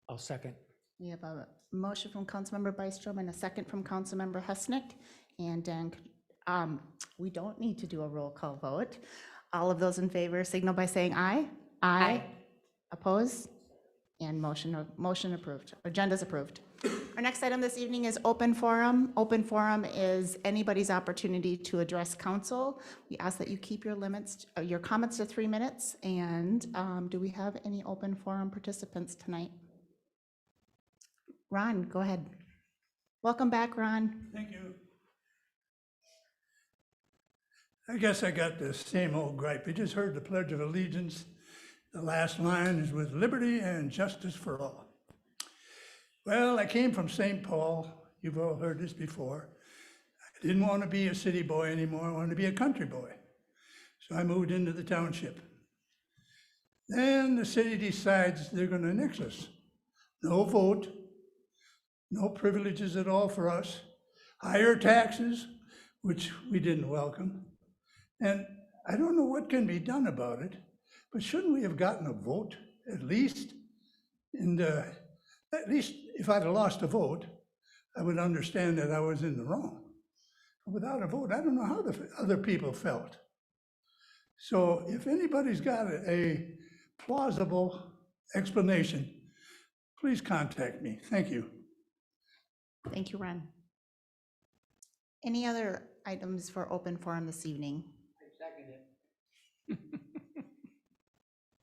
I'll second. We have a motion from Councilmember Byström and a second from Councilmember Husnick. And then we don't need to do a roll call vote. All of those in favor signal by saying aye. Aye. Oppose? And motion approved. Agenda's approved. Our next item this evening is open forum. Open forum is anybody's opportunity to address council. We ask that you keep your your comments to 3 minutes. And do we have any open forum participants tonight? Ron, go ahead. Welcome back, Ron. Thank you. I guess I got the same old gripe. You just heard the Pledge of Allegiance. The last line is with liberty and justice for all. Well, I came from St. Paul. You've all heard this before. I didn't want to be a city boy anymore. I wanted to be a country boy. So I moved into the township. Then the city decides they're going to annex us. No vote, no privileges at all for us, higher taxes, which we didn't welcome. And I don't know what can be done about it, but shouldn't we have gotten a vote at least? And at least if I'd have lost a vote, I would understand that I was in the wrong. But without a vote, I don't know how the other people felt. So if anybody's got a plausible explanation, please contact me. Thank you. Thank you, Ron. Any other items for open forum this evening? I second it.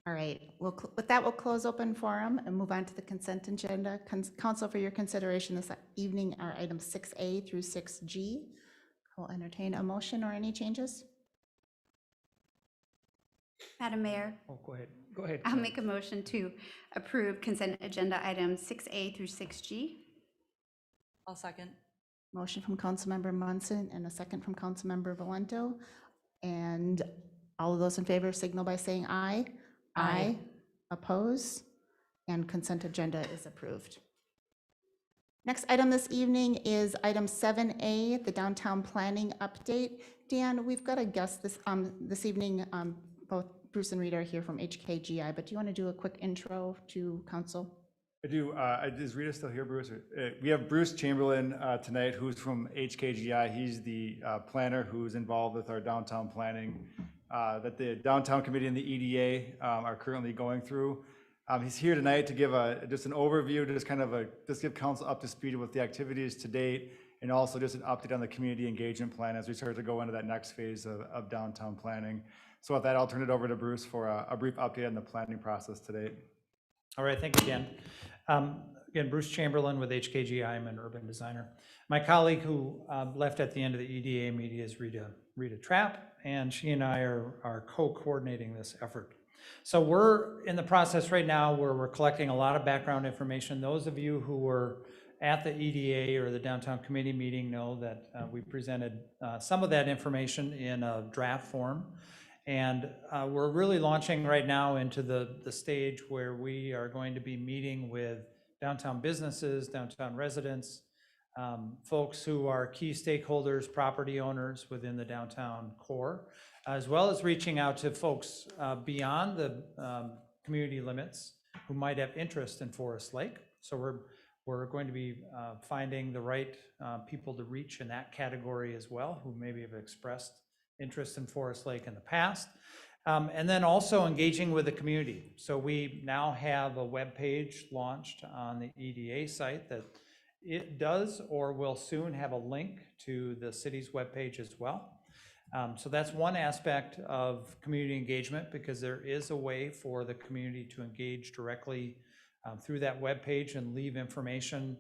All right, with that, we'll close open forum and move on to the consent agenda. Council, for your consideration this evening are items 6A through 6G. I'll entertain a motion or any changes. Madam Mayor, Oh, go ahead. Go ahead. I'll make a motion to approve consent agenda items 6A through 6G. I'll second. Motion from Councilmember Munson and a second from Councilmember Valento. And all of those in favor signal by saying aye. Aye. Oppose? And consent agenda is approved. Next item this evening is item 7A, the downtown planning update. Dan, we've got a guest this evening. Both Bruce and Rita are here from HKGI, but do you want to do a quick intro to council? I do. Is Rita still here, Bruce? We have Bruce Chamberlain tonight, who's from HKGI. He's the planner who's involved with our downtown planning that the downtown committee and the EDA are currently going through. He's here tonight to give just an overview, to just give council up to speed with the activities to date, and also just an update on the community engagement plan as we start to go into that next phase of downtown planning. So with that, I'll turn it over to Bruce for a brief update on the planning process to date. All right, thank you, Dan. Again, Bruce Chamberlain with HKGI. I'm an urban designer. My colleague who left at the end of the EDA meeting is Rita Trapp, and she and I are co-coordinating this effort. So we're in the process right now where we're collecting a lot of background information. Those of you who were at the EDA or the downtown committee meeting know that we presented some of that information in a draft form. And we're really launching right now into the stage where we are going to be meeting with downtown businesses, downtown residents, folks who are key stakeholders, property owners within the downtown core, as well as reaching out to folks beyond the community limits who might have interest in Forest Lake. So we're going to be finding the right people to reach in that category as well, who maybe have expressed interest in Forest Lake in the past, and then also engaging with the community. So we now have a web page launched on the EDA site that it does or will soon have a link to the city's webpage as well. So that's one aspect of community engagement, because there is a way for the community to engage directly through that webpage and leave information,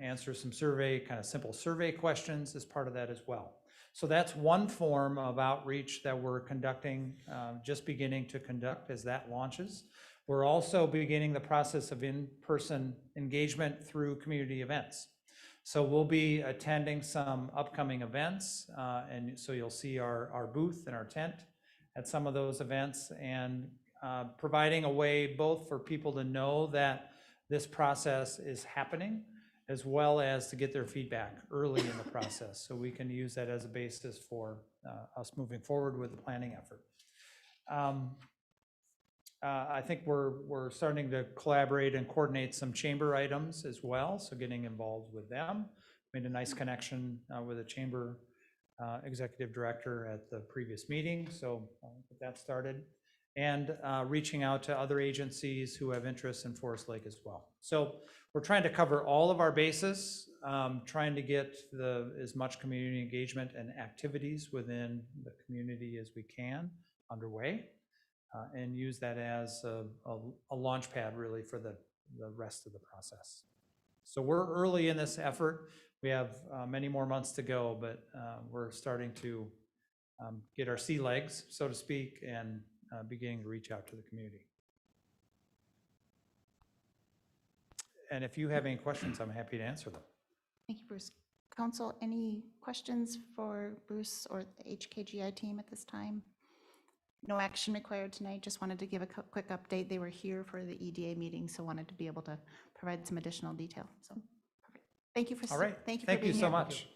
answer some simple survey questions as part of that as well. So that's one form of outreach that we're conducting, just beginning to conduct as that launches. We're also beginning the process of in-person engagement through community events. So we'll be attending some upcoming events, and so you'll see our booth and our tent at some of those events, and providing a way both for people to know that this process is happening, as well as to get their feedback early in the process, so we can use that as a basis for us moving forward with the planning effort. I think we're starting to collaborate and coordinate some chamber items as well, so getting involved with them. Made a nice connection with the chamber executive director at the previous meeting, so get that started. And reaching out to other agencies who have interest in Forest Lake as well. So we're trying to cover all of our bases, trying to get as much community engagement and activities within the community as we can underway, and use that as a launch pad really for the rest of the process. So we're early in this effort. We have many more months to go, but we're starting to get our sea legs, so to speak, and beginning to reach out to the community. And if you have any questions, I'm happy to answer them. Thank you, Bruce. Council, any questions for Bruce or the HKGI team at this time? No action required tonight. Just wanted to give a quick update. They were here for the EDA meeting, so wanted to be able to provide some additional detail. So, perfect. Thank you for. All right. Thank you. Thank for you being so here. much.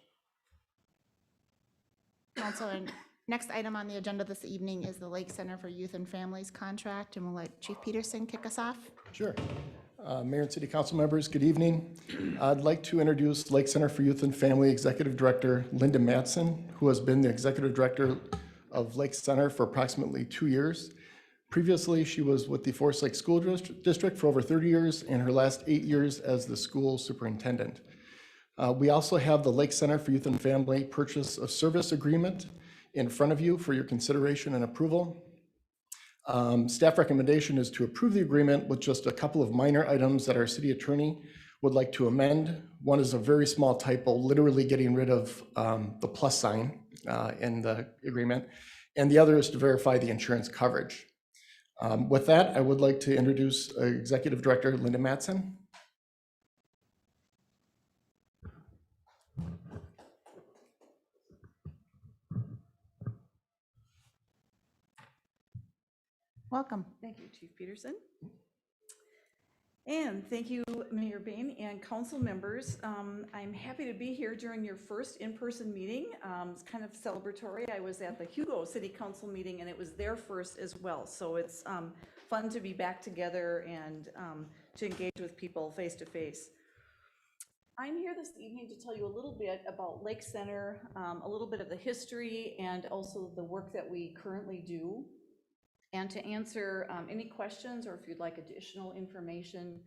Council, and next item on the agenda this evening is the Lake Center for Youth and Families contract, and we'll let Chief Peterson kick us off. Sure. Mayor and City Council members, good evening. I'd like to introduce Lake Center for Youth and Family Executive Director Linda Matson, who has been the Executive Director of Lake Center for approximately 2 years. Previously, she was with the Forest Lake School District for over 30 years and her last 8 years as the school superintendent. We also have the Lake Center for Youth and Family Purchase of Service Agreement in front of you for your consideration and approval. Staff recommendation is to approve the agreement with just a couple of minor items that our city attorney would like to amend. One is a very small typo, literally getting rid of the plus sign in the agreement, and the other is to verify the insurance coverage. With that, I would like to introduce Executive Director Linda Matson. Welcome. Thank you, Chief Peterson. And thank you, Mayor Bain and council members. I'm happy to be here during your first in-person meeting. It's kind of celebratory. I was at the Hugo City Council meeting and it was their first as well. So it's fun to be back together and to engage with people face to face. I'm here this evening to tell you a little bit about Lake Center, a little bit of the history and also the work that we currently do. And to answer any questions, or if you'd like additional information,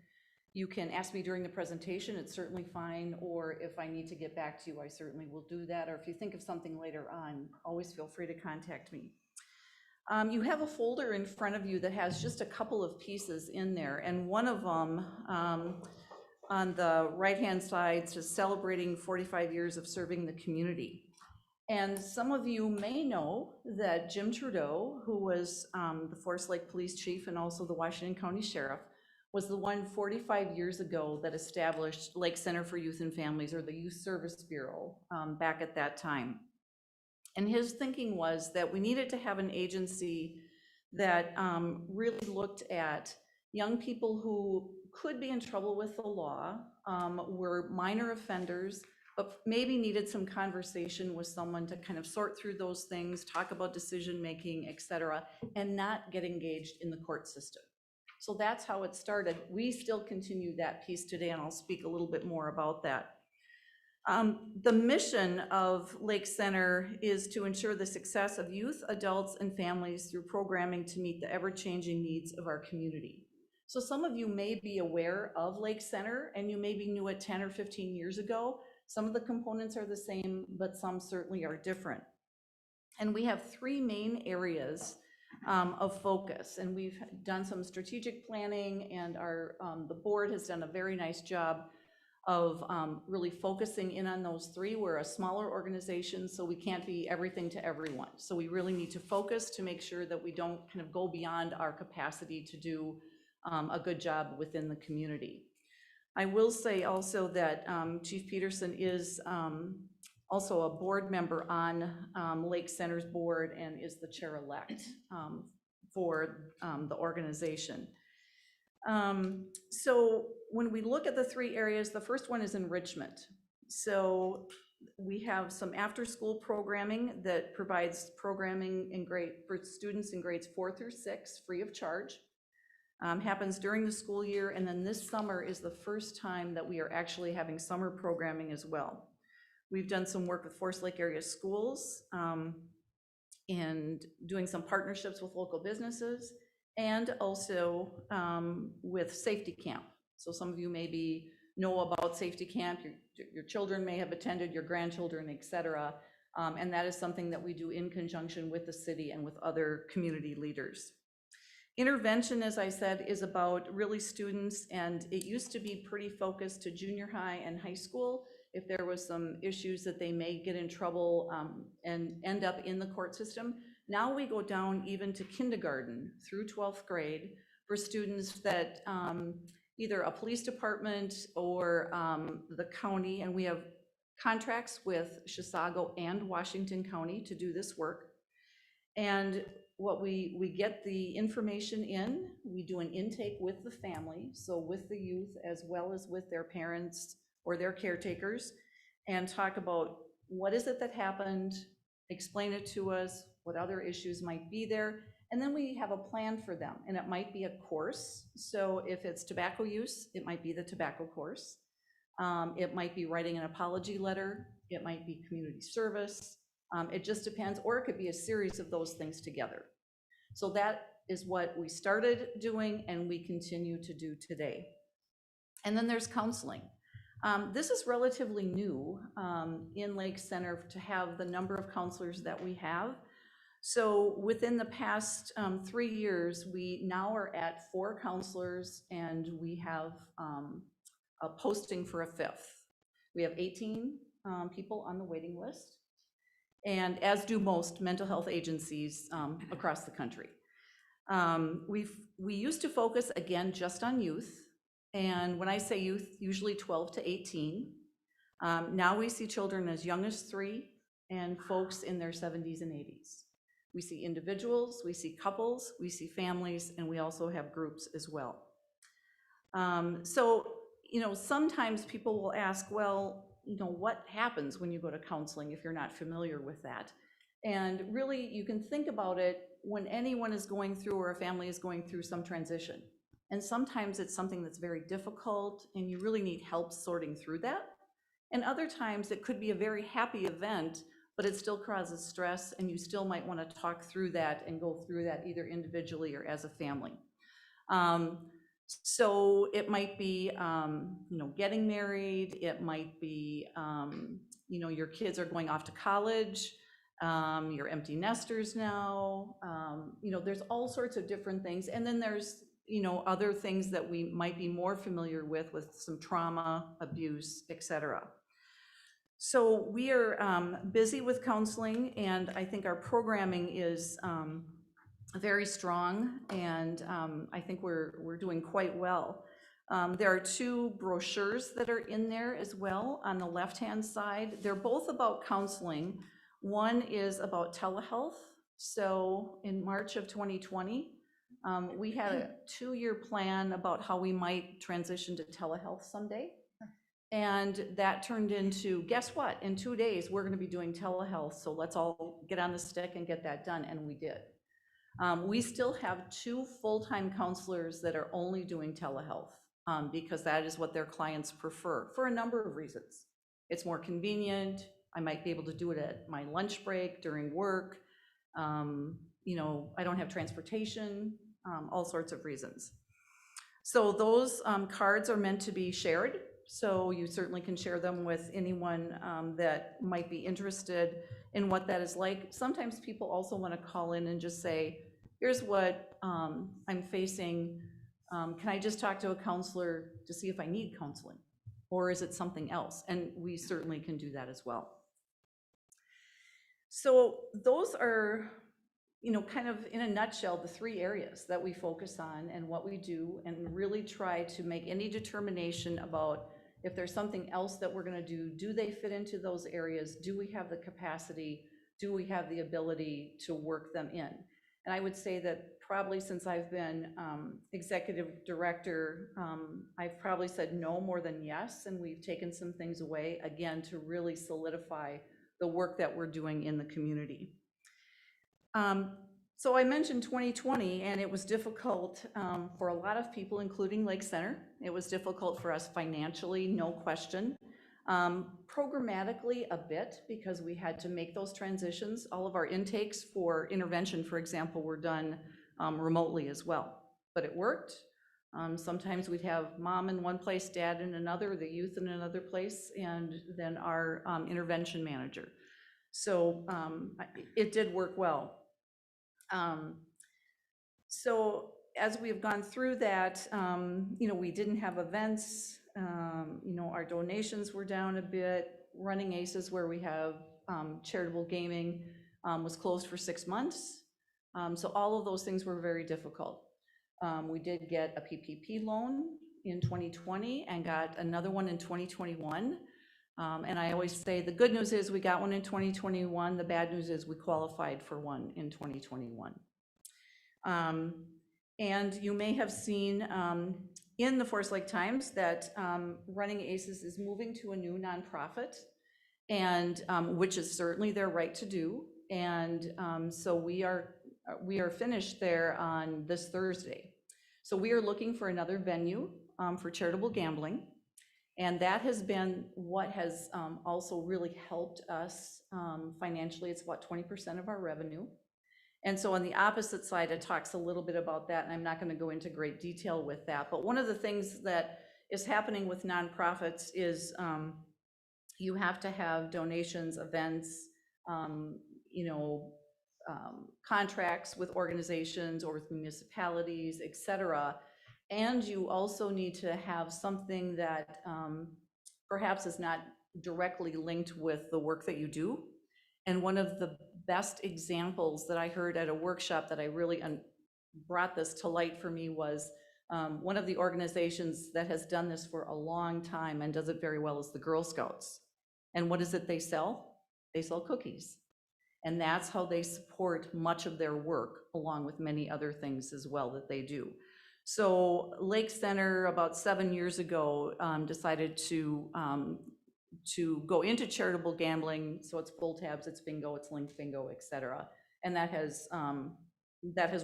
you can ask me during the presentation. It's certainly fine. Or if I need to get back to you, I certainly will do that. Or if you think of something later on, always feel free to contact me. You have a folder in front of you that has just a couple of pieces in there. And one of them on the right-hand side says celebrating 45 years of serving the community. And some of you may know that Jim Trudeau, who was the Forest Lake Police Chief and also the Washington County Sheriff, was the one 45 years ago that established Lake Center for Youth and Families, or the Youth Service Bureau, back at that time. And his thinking was that we needed to have an agency that really looked at young people who could be in trouble with the law, were minor offenders, but maybe needed some conversation with someone to kind of sort through those things, talk about decision-making, et cetera, and not get engaged in the court system. So that's how it started. We still continue that piece today, and I'll speak a little bit more about that. The mission of Lake Center is to ensure the success of youth, adults, and families through programming to meet the ever-changing needs of our community. So some of you may be aware of Lake Center, and you maybe knew it 10 or 15 years ago. Some of the components are the same, but some certainly are different. And we have three main areas of focus, and we've done some strategic planning, and the board has done a very nice job of really focusing in on those three. We're a smaller organization, so we can't be everything to everyone. So we really need to focus to make sure that we don't kind of go beyond our capacity to do a good job within the community. I will say also that Chief Peterson is also a board member on Lake Center's board and is the chair-elect for the organization. So when we look at the three areas, the first one is enrichment. So we have some after-school programming that provides programming for students in grades 4 through 6 free of charge. happens during the school year, and then this summer is the first time that we are actually having summer programming as well. We've done some work with Forest Lake area schools and doing some partnerships with local businesses, and also with Safety Camp. So some of you maybe know about Safety Camp, your children may have attended, your grandchildren, et cetera. And that is something that we do in conjunction with the city and with other community leaders. Intervention, as I said, is about really students, and it used to be pretty focused to junior high and high school. If there was some issues that they may get in trouble and end up in the court system. Now we go down even to kindergarten through 12th grade for students that either a police department or the county, and we have contracts with Chisago and Washington County to do this work. And what we get the information in, we do an intake with the family, so with the youth as well as with their parents or their caretakers, and talk about what is it that happened, explain it to us, what other issues might be there, and then we have a plan for them. And it might be a course, so if it's tobacco use, it might be the tobacco course. It might be writing an apology letter, it might be community service, it just depends, or it could be a series of those things together. So that is what we started doing and we continue to do today. And then there's counseling. This is relatively new in Lake Center to have the number of counselors that we have. So within the past 3 years, we now are at 4 counselors, and we have a posting for a 5th. We have 18 people on the waiting list, and as do most mental health agencies across the country. We used to focus, again, just on youth. And when I say youth, usually 12 to 18. Now we see children as young as 3 and folks in their 70s and 80s. We see individuals, we see couples, we see families, and we also have groups as well. So, you know, sometimes people will ask, well, you know, what happens when you go to counseling if you're not familiar with that? And really, you can think about it when anyone is going through, or a family is going through some transition. And sometimes it's something that's very difficult and you really need help sorting through that. And other times it could be a very happy event, but it still causes stress, and you still might want to talk through that and go through that either individually or as a family. So it might be, you know, getting married. It might be, you know, your kids are going off to college. You're empty nesters now. You know, there's all sorts of different things. And then there's, you know, other things that we might be more familiar with some trauma, abuse, etc. So we are busy with counseling, and I think our programming is very strong, and I think we're doing quite well. There are 2 brochures that are in there as well on the left-hand side. They're both about counseling. One is about telehealth. So in March of 2020, we had a 2-year plan about how we might transition to telehealth someday. And that turned into, guess what? In 2 days, we're going to be doing telehealth. So let's all get on the stick and get that done. And we did. We still have 2 full-time counselors that are only doing telehealth because that is what their clients prefer for a number of reasons. It's more convenient. I might be able to do it at my lunch break, during work. You know, I don't have transportation, all sorts of reasons. So those cards are meant to be shared. So you certainly can share them with anyone that might be interested in what that is like. Sometimes people also want to call in and just say, here's what I'm facing. Can I just talk to a counselor to see if I need counseling? Or is it something else? And we certainly can do that as well. So those are, you know, kind of in a nutshell, the 3 areas that we focus on and what we do, and really try to make any determination about if there's something else that we're going to do they fit into those areas? Do we have the capacity? Do we have the ability to work them in? And I would say that probably since I've been executive director, I've probably said no more than yes, and we've taken some things away, again, to really solidify the work that we're doing in the community. So I mentioned 2020, and it was difficult for a lot of people, including Lake Center. It was difficult for us financially, no question. Programmatically a bit, because we had to make those transitions. All of our intakes for intervention, for example, were done remotely as well, but it worked. Sometimes we'd have mom in one place, dad in another, the youth in another place, and then our intervention manager. So it did work well. So as we've gone through that, we didn't have events, our donations were down a bit. Running Aces, where we have charitable gaming, was closed for 6 months. So all of those things were very difficult. We did get a PPP loan in 2020 and got another one in 2021. And I always say the good news is we got one in 2021. The bad news is we qualified for one in 2021. And you may have seen in the Forest Lake Times that Running Aces is moving to a new nonprofit, and which is certainly their right to do. And so we are finished there on this Thursday. So we are looking for another venue for charitable gambling. And that has been what has also really helped us financially. It's about 20% of our revenue. And so on the opposite side, it talks a little bit about that, and I'm not going to go into great detail with that. But one of the things that is happening with nonprofits is you have to have donations, events, contracts with organizations or with municipalities, et cetera. And you also need to have something that perhaps is not directly linked with the work that you do. And one of the best examples that I heard at a workshop that I really brought this to light for me was one of the organizations that has done this for a long time and does it very well is the Girl Scouts. And what is it they sell? They sell cookies. And that's how they support much of their work, along with many other things as well that they do. So Lake Center, about 7 years ago, decided to go into charitable gambling. So it's pull tabs, it's bingo, it's linked bingo, et cetera. And that has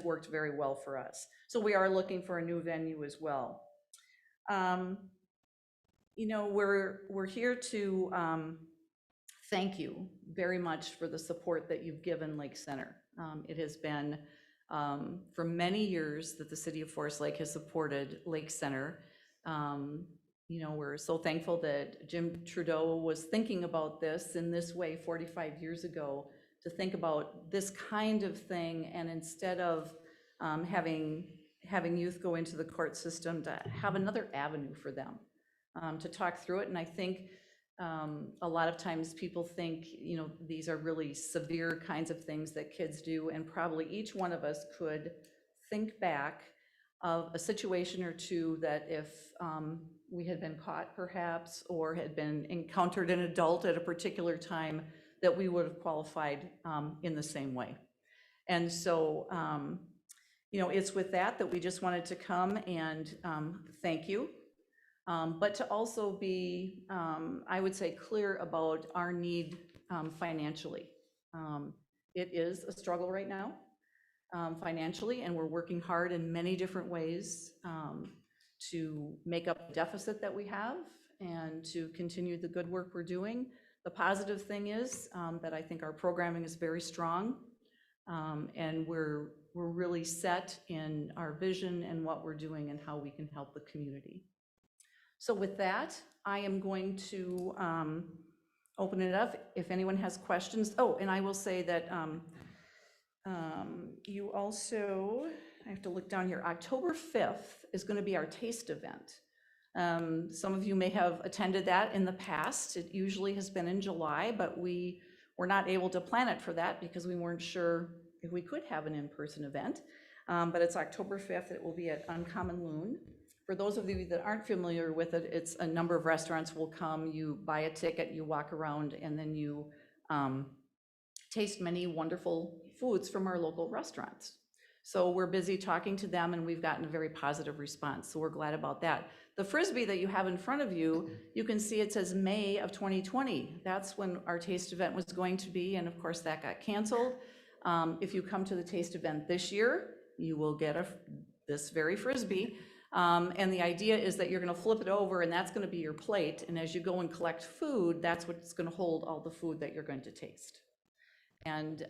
worked very well for us. So we are looking for a new venue as well. We're here to thank you very much for the support that you've given Lake Center. It has been for many years that the city of Forest Lake has supported Lake Center. We're so thankful that Jim Trudeau was thinking about this in this way 45 years ago, to think about this kind of thing, and instead of having youth go into the court system, to have another avenue for them to talk through it. And I think a lot of times people think, these are really severe kinds of things that kids do, and probably each one of us could think back of a situation or two that if we had been caught perhaps, or had been encountered an adult at a particular time, that we would have qualified in the same way. And so, it's with that we just wanted to come and thank you. But to also be, I would say, clear about our need financially. It is a struggle right now financially, and we're working hard in many different ways to make up the deficit that we have and to continue the good work we're doing. The positive thing is that I think our programming is very strong, and we're really set in our vision and what we're doing and how we can help the community. So with that, I am going to open it up if anyone has questions. Oh, and I will say that you also, I have to look down here, October 5th is going to be our taste event. Some of you may have attended that in the past. It usually has been in July, but we were not able to plan it for that because we weren't sure if we could have an in-person event. But it's October 5th. It will be at Uncommon Loon. For those of you that aren't familiar with it, it's a number of restaurants will come, you buy a ticket, you walk around, and then you taste many wonderful foods from our local restaurants. So we're busy talking to them, and we've gotten a very positive response, so we're glad about that. The Frisbee that you have in front of you, you can see it says May of 2020. That's when our taste event was going to be, and of course that got canceled. If you come to the taste event this year, you will get this very Frisbee. And the idea is that you're gonna flip it over and that's gonna be your plate. And as you go and collect food, that's what's gonna hold all the food that you're going to taste. And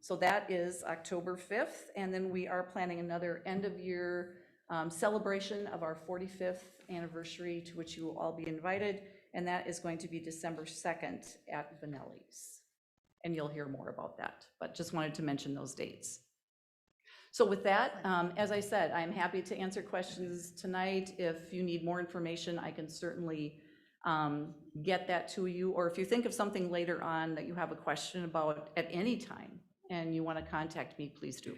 so that is October 5th. And then we are planning another end of year celebration of our 45th anniversary, to which you will all be invited. And that is going to be December 2nd at Vanelli's. And you'll hear more about that, but just wanted to mention those dates. So with that, as I said, I'm happy to answer questions tonight. If you need more information, I can certainly get that to you. Or if you think of something later on that you have a question about at any time and you want to contact me, please do.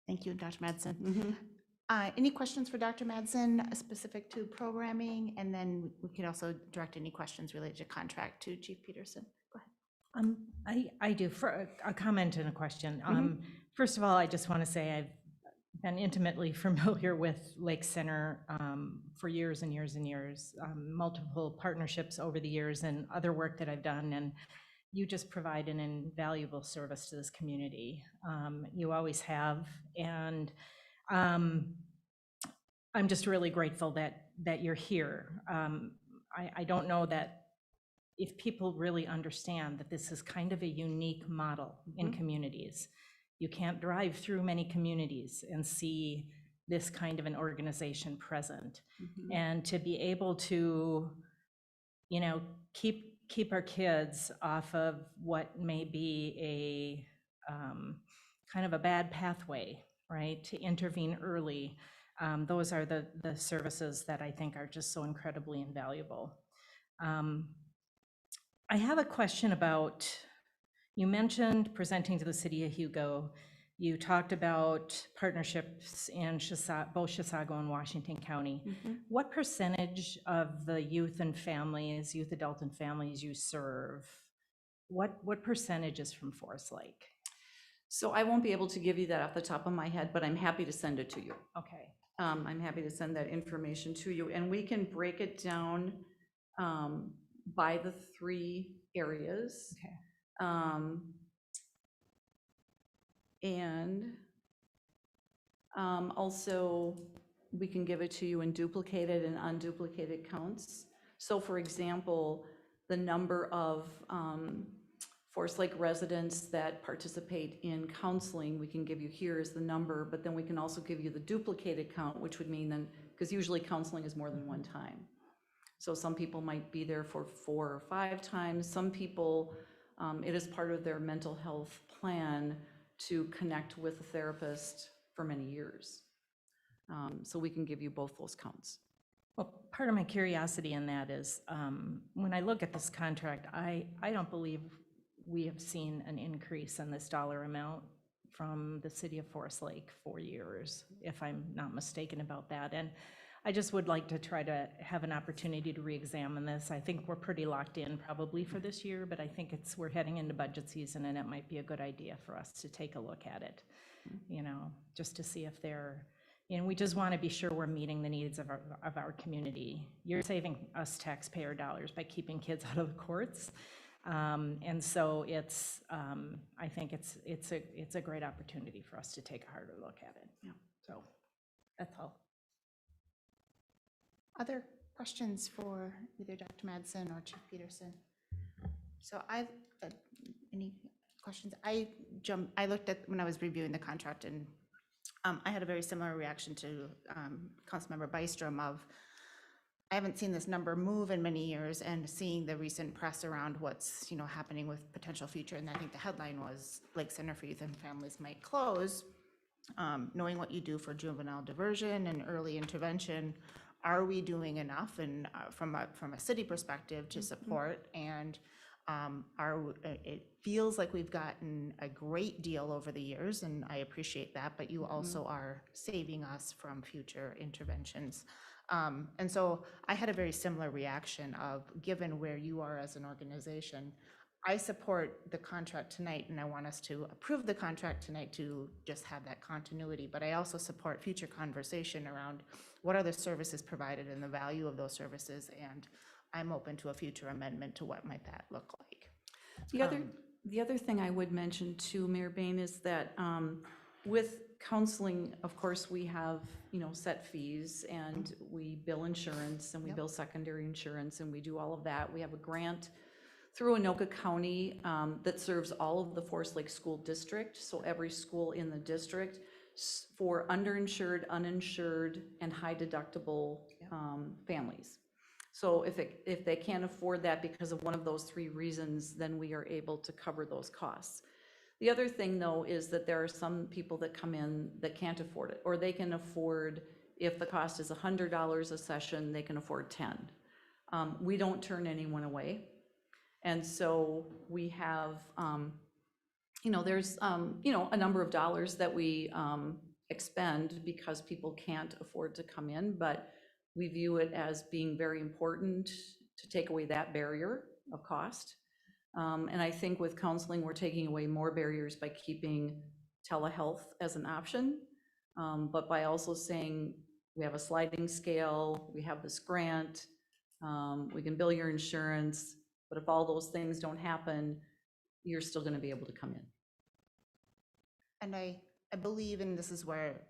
Thank you, Dr. Madsen. Any questions for Dr. Madsen specific to programming? And then we can also direct any questions related to contract to Chief Peterson. Go ahead. I do, for a comment and a question. First of all, I just want to say I've been intimately familiar with Lake Center for years and years and years, multiple partnerships over the years and other work that I've done, and you just provide an invaluable service to this community. You always have, and I'm just really grateful that you're here. I don't know that if people really understand that this is kind of a unique model in communities. You can't drive through many communities and see this kind of an organization present. And to be able to, you know, keep our kids off of what may be a kind of a bad pathway, right? To intervene early. Those are the services that I think are just so incredibly invaluable. I have a question about, you mentioned presenting to the city of Hugo. You talked about partnerships in both Chisago and Washington County. What percentage of the youth and families, youth, adult, and families you serve, what percentage is from Forest Lake? So I won't be able to give you that off the top of my head, but I'm happy to send it to you. Okay. I'm happy to send that information to you, and we can break it down by the 3 areas. Okay. And also, we can give it to you in duplicated and unduplicated counts. So for example, the number of Forest Lake residents that participate in counseling, we can give you here is the number, but then we can also give you the duplicated count, which would mean then, because usually counseling is more than one time. So some people might be there for 4 or 5 times. Some people, it is part of their mental health plan to connect with a therapist for many years. So we can give you both those counts. Well, part of my curiosity in that is, when I look at this contract, I don't believe we have seen an increase in this dollar amount from the city of Forest Lake for years, if I'm not mistaken about that. And I just would like to try to have an opportunity to re-examine this. I think we're pretty locked in probably for this year, but I think we're heading into budget season, and it might be a good idea for us to take a look at it, you know, just to see if we just want to be sure we're meeting the needs of our community. You're saving us taxpayer dollars by keeping kids out of the courts. And so I think it's a great opportunity for us to take a harder look at it. Yeah. So that's all. Other questions for either Dr. Madsen or Chief Peterson? So any questions? I looked at, when I was reviewing the contract, and I had a very similar reaction to Councilmember Bystrom of, I haven't seen this number move in many years, and seeing the recent press around what's happening with potential future, and I think the headline was Lake Center for Youth and Families might close. Knowing what you do for juvenile diversion and early intervention, are we doing enough, and from a city perspective, to support? And it feels like we've gotten a great deal over the years, and I appreciate that, but you also are saving us from future interventions. And so I had a very similar reaction of, given where you are as an organization, I support the contract tonight, and I want us to approve the contract tonight to just have that continuity, but I also support future conversation around what are the services provided and the value of those services, and I'm open to a future amendment to what might that look like. The other, The other thing I would mention too, Mayor Bain, is that with counseling, of course, we have, set fees and we bill insurance and we Yep. bill secondary insurance and we do all of that. We have a grant through Anoka County that serves all of the Forest Lake School District, so every school in the district for underinsured, uninsured, and high deductible families. So if they can't afford that because of one of those three reasons, then we are able to cover those costs. The other thing, though, is that there are some people that come in that can't afford it, or they can afford, if the cost is $100 a session, they can afford 10. We don't turn anyone away. And so we have, there's, a number of dollars that we expend because people can't afford to come in, but we view it as being very important to take away that barrier of cost. And I think with counseling, we're taking away more barriers by keeping telehealth as an option, but by also saying we have a sliding scale, we have this grant, we can bill your insurance, but if all those things don't happen, you're still going to be able to come in. And I believe, and this is where,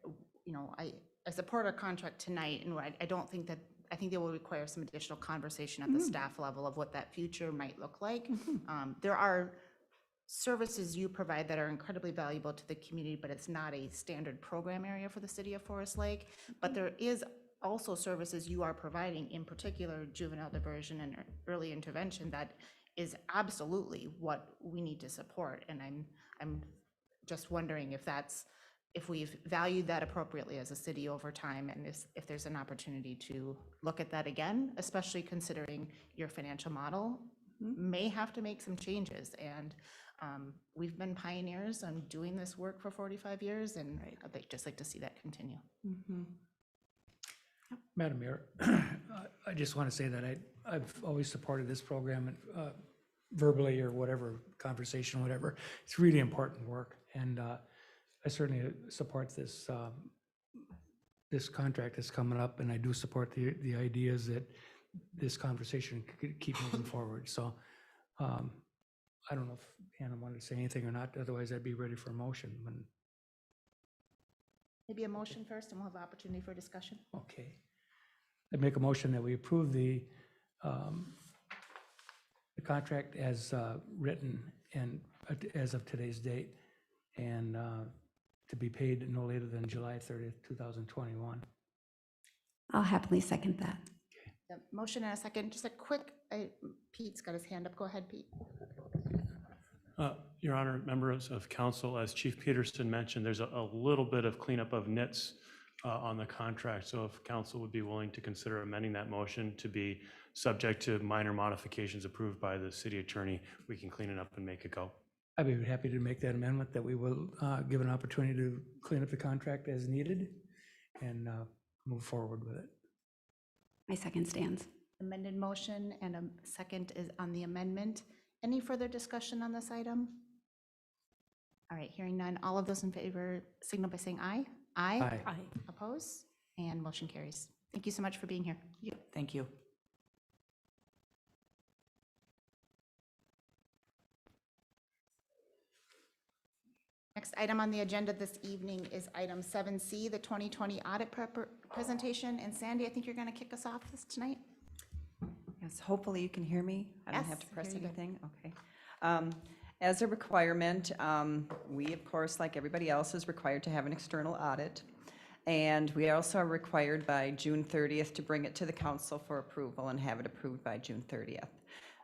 I support our contract tonight, and I don't think that, I think they will require some additional conversation at the staff level of what that future might look like. There are services you provide that are incredibly valuable to the community, but it's not a standard program area for the city of Forest Lake. But there is also services you are providing, in particular juvenile diversion and early intervention, that is absolutely what we need to support. And I'm just wondering if we've valued that appropriately as a city over time, and if there's an opportunity to look at that again, especially considering your financial model may have to make some changes. And we've been pioneers on doing this work for 45 years, and I'd just like to see that continue. Madam Mayor, I just want to say that I've always supported this program, verbally or whatever, conversation, whatever. It's really important work, and I certainly support this this contract that's coming up, and I do support the ideas that this conversation could keep moving forward. So I don't know if Hannah wanted to say anything or not, otherwise I'd be ready for a motion. Maybe a motion first, and we'll have opportunity for discussion. Okay. I make a motion that we approve the contract as written and as of today's date, and to be paid no later than July 30th, 2021. I'll happily second that. The motion and a second, just a quick, Pete's got his hand up. Go ahead, Pete. Your Honor, members of council, as Chief Peterson mentioned, there's a little bit of cleanup of nits on the contract. So if council would be willing to consider amending that motion to be subject to minor modifications approved by the city attorney, we can clean it up and make it go. I'd be happy to make that amendment, that we will give an opportunity to clean up the contract as needed and move forward with it. My second stands. Amended motion and a second is on the amendment. Any further discussion on this item? All right, hearing none. All of those in favor signal by saying aye. Aye. Aye. Oppose? And motion carries. Thank you so much for being here. Thank you. Next item on the agenda this evening is item 7C, the 2020 audit presentation. And Sandy, I think you're going to kick us off this tonight. Yes, hopefully you can hear me. I don't Yes, have to I press hear you. anything. Okay. As a requirement, we, of course, like everybody else, is required to have an external audit. And we also are required by June 30th to bring it to the council for approval and have it approved by June 30th.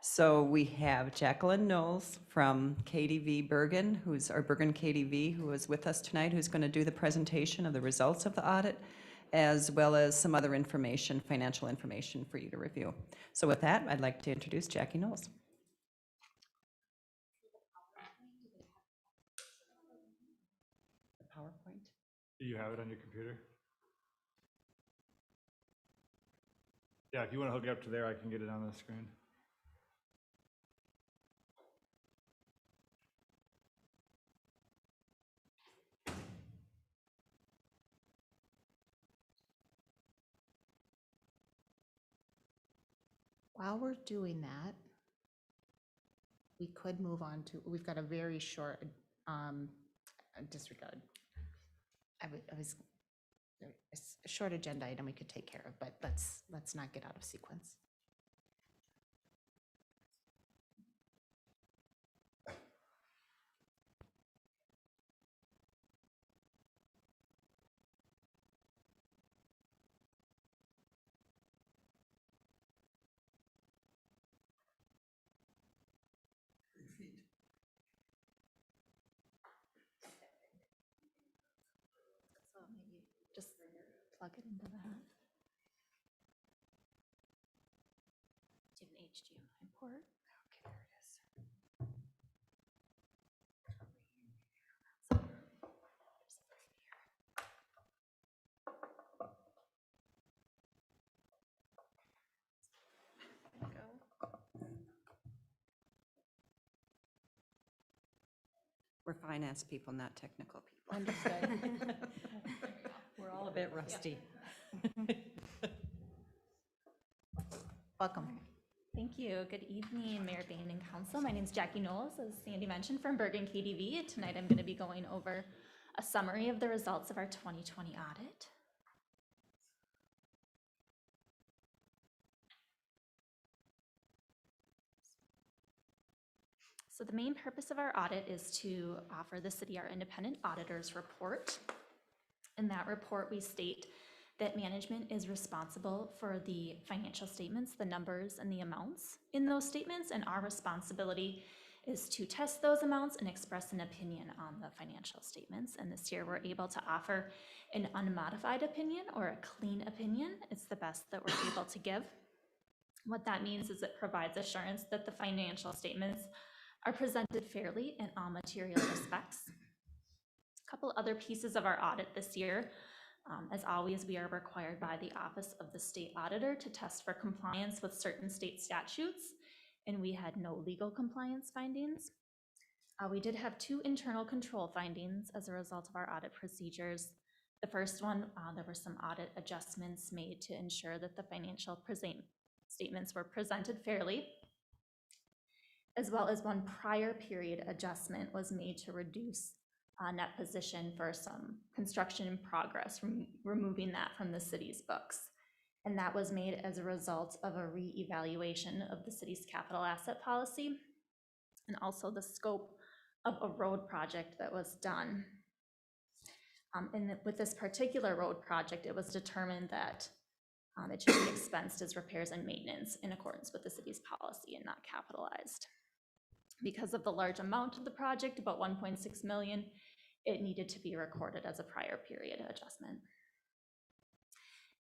So we have Jacqueline Knowles from KDV Bergen, who's our Bergen KDV, who is with us tonight, who's going to do the presentation of the results of the audit, as well as some other information, financial information for you to review. So with that, I'd like to introduce Jackie Knowles. The PowerPoint. Do you have it on your computer? Yeah, if you want to hook it up to there, I can get it on the screen. While we're doing that, we could move on to, we've got a very short, disregard. I was, a short agenda item we could take care of, but let's not get out of sequence. So maybe just plug it into that. Do you have an HDMI port? Okay, there it is. There you go. We're finance people, not technical people. Understood. We're all a bit rusty. Welcome. Thank you. Good evening, Mayor Bain and Council. My name is Jackie Knowles, as Sandy mentioned, from Bergen KDV. Tonight I'm going to be going over a summary of the results of our 2020 audit. So the main purpose of our audit is to offer the city our independent auditor's report. In that report, we state that management is responsible for the financial statements, the numbers and the amounts in those statements, and our responsibility is to test those amounts and express an opinion on the financial statements. And this year we're able to offer an unmodified opinion or a clean opinion. It's the best that we're able to give. What that means is it provides assurance that the financial statements are presented fairly in all material respects. A couple other pieces of our audit this year. As always, we are required by the Office of the State Auditor to test for compliance with certain state statutes, and we had no legal compliance findings. We did have 2 internal control findings as a result of our audit procedures. The first one, there were some audit adjustments made to ensure that the financial statements were presented fairly, as well as one prior period adjustment was made to reduce net position for some construction in progress, removing that from the city's books. And that was made as a result of a re-evaluation of the city's capital asset policy and also the scope of a road project that was done. With this particular road project, it was determined that it should be expensed as repairs and maintenance in accordance with the city's policy and not capitalized. Because of the large amount of the project, about 1.6 million, it needed to be recorded as a prior period adjustment.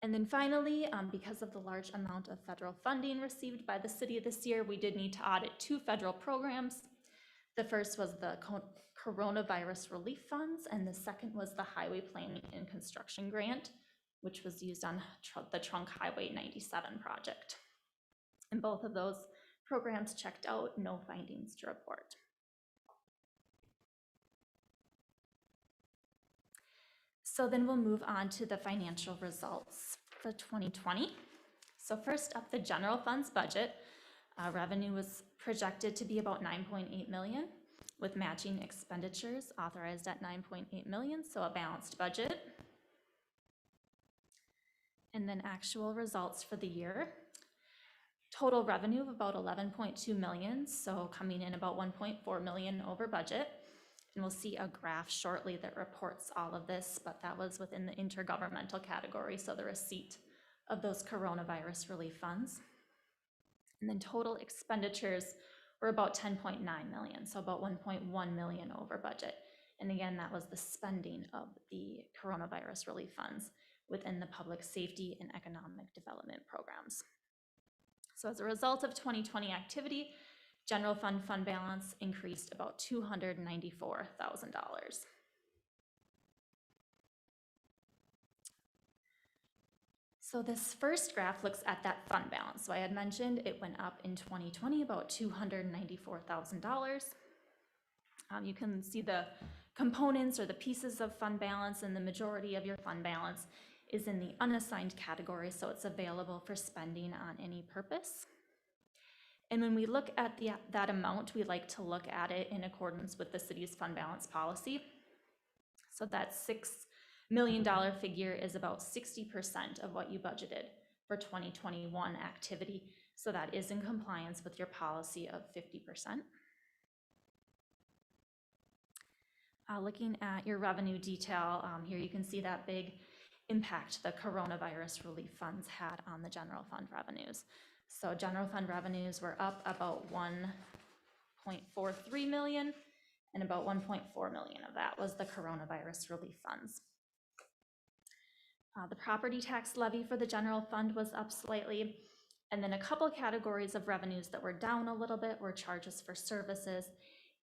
And then finally, because of the large amount of federal funding received by the city this year, we did need to audit 2 federal programs. The first was the Coronavirus Relief Funds, and the second was the Highway Planning and Construction Grant, which was used on the Trunk Highway 97 project. And both of those programs checked out, no findings to report. So then we'll move on to the financial results for 2020. So first up, the general funds budget. Revenue was projected to be about 9.8 million, with matching expenditures authorized at 9.8 million, so a balanced budget. And then actual results for the year. Total revenue of about 11.2 million, so coming in about 1.4 million over budget. And we'll see a graph shortly that reports all of this, but that was within the intergovernmental category, so the receipt of those coronavirus relief funds. And then total expenditures were about 10.9 million, so about 1.1 million over budget. And again, that was the spending of the coronavirus relief funds within the public safety and economic development programs. So as a result of 2020 activity, general fund balance increased about $294,000. So this first graph looks at that fund balance. So I had mentioned it went up in 2020 about $294,000. You can see the components or the pieces of fund balance, and the majority of your fund balance is in the unassigned category, so it's available for spending on any purpose. And when we look at that amount, we like to look at it in accordance with the city's fund balance policy. So that $6 million figure is about 60% of what you budgeted for 2021 activity. So that is in compliance with your policy of 50%. Looking at your revenue detail, here you can see that big impact the coronavirus relief funds had on the general fund revenues. So general fund revenues were up about 1.43 million, and about 1.4 million of that was the coronavirus relief funds. The property tax levy for the general fund was up slightly, and then a couple categories of revenues that were down a little bit were charges for services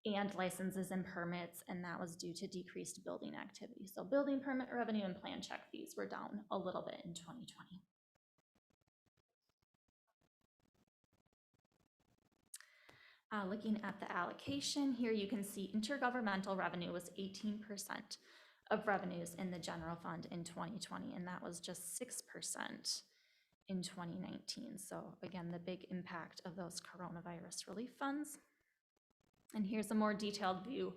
and licenses and permits, and that was due to decreased building activity. So building permit revenue and plan check fees were down a little bit in 2020. Looking at the allocation, here you can see intergovernmental revenue was 18% of revenues in the general fund in 2020, and that was just 6% in 2019. So again, the big impact of those coronavirus relief funds. And here's a more detailed view